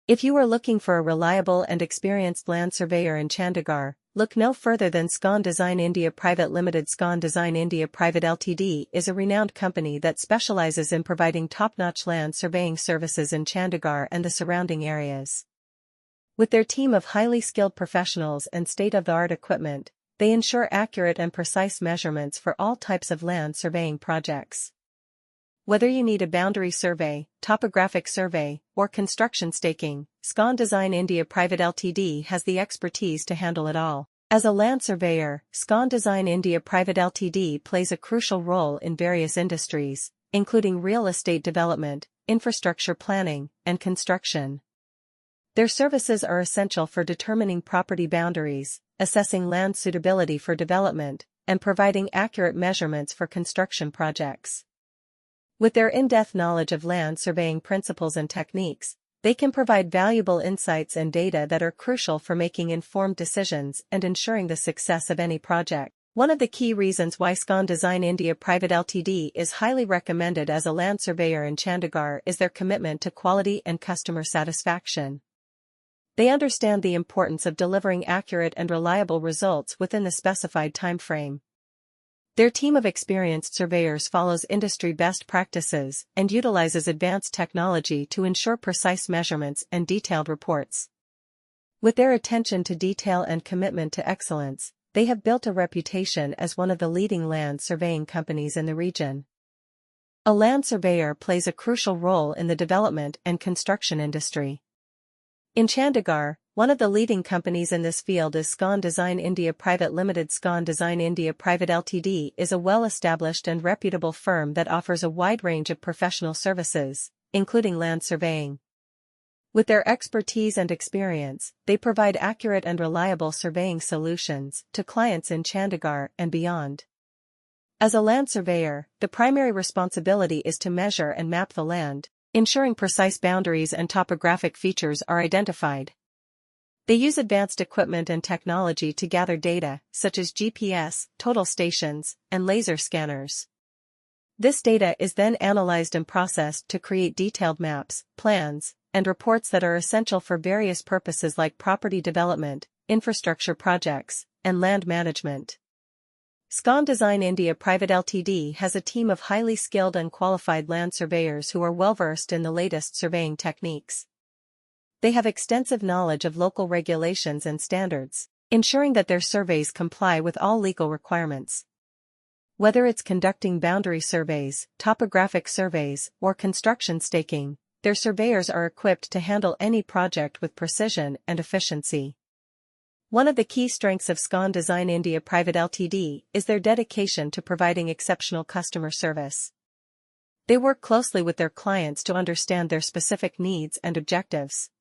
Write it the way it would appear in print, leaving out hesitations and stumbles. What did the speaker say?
If you are looking for a reliable and experienced land surveyor in Chandigarh, look no further than Scon Design India Private Limited. Scon Design India Private Ltd is a renowned company that specializes in providing top-notch land surveying services in Chandigarh and the surrounding areas. With their team of highly skilled professionals and state-of-the-art equipment, they ensure accurate and precise measurements for all types of land surveying projects. Whether you need a boundary survey, topographic survey, or construction staking, Scon Design India Private Ltd has the expertise to handle it all. As a land surveyor, Scon Design India Private Ltd plays a crucial role in various industries, including real estate development, infrastructure planning, and construction. Their services are essential for determining property boundaries, assessing land suitability for development, and providing accurate measurements for construction projects. With their in-depth knowledge of land surveying principles and techniques, they can provide valuable insights and data that are crucial for making informed decisions and ensuring the success of any project. One of the key reasons why Scon Design India Private Ltd is highly recommended as a land surveyor in Chandigarh is their commitment to quality and customer satisfaction. They understand the importance of delivering accurate and reliable results within the specified time frame. Their team of experienced surveyors follows industry best practices and utilizes advanced technology to ensure precise measurements and detailed reports. With their attention to detail and commitment to excellence, they have built a reputation as one of the leading land surveying companies in the region. A land surveyor plays a crucial role in the development and construction industry. In Chandigarh, one of the leading companies in this field is Scon Design India Private Limited. Scon Design India Private Ltd is a well-established and reputable firm that offers a wide range of professional services, including land surveying. With their expertise and experience, they provide accurate and reliable surveying solutions to clients in Chandigarh and beyond. As a land surveyor, the primary responsibility is to measure and map the land, ensuring precise boundaries and topographic features are identified. They use advanced equipment and technology to gather data, such as GPS, total stations, and laser scanners. This data is then analyzed and processed to create detailed maps, plans, and reports that are essential for various purposes like property development, infrastructure projects, and land management. Scon Design India Private Ltd has a team of highly skilled and qualified land surveyors who are well-versed in the latest surveying techniques. They have extensive knowledge of local regulations and standards, ensuring that their surveys comply with all legal requirements. Whether it's conducting boundary surveys, topographic surveys, or construction staking, their surveyors are equipped to handle any project with precision and efficiency. One of the key strengths of Scon Design India Private Ltd is their dedication to providing exceptional customer service. They work closely with their clients to understand their specific needs and objectives.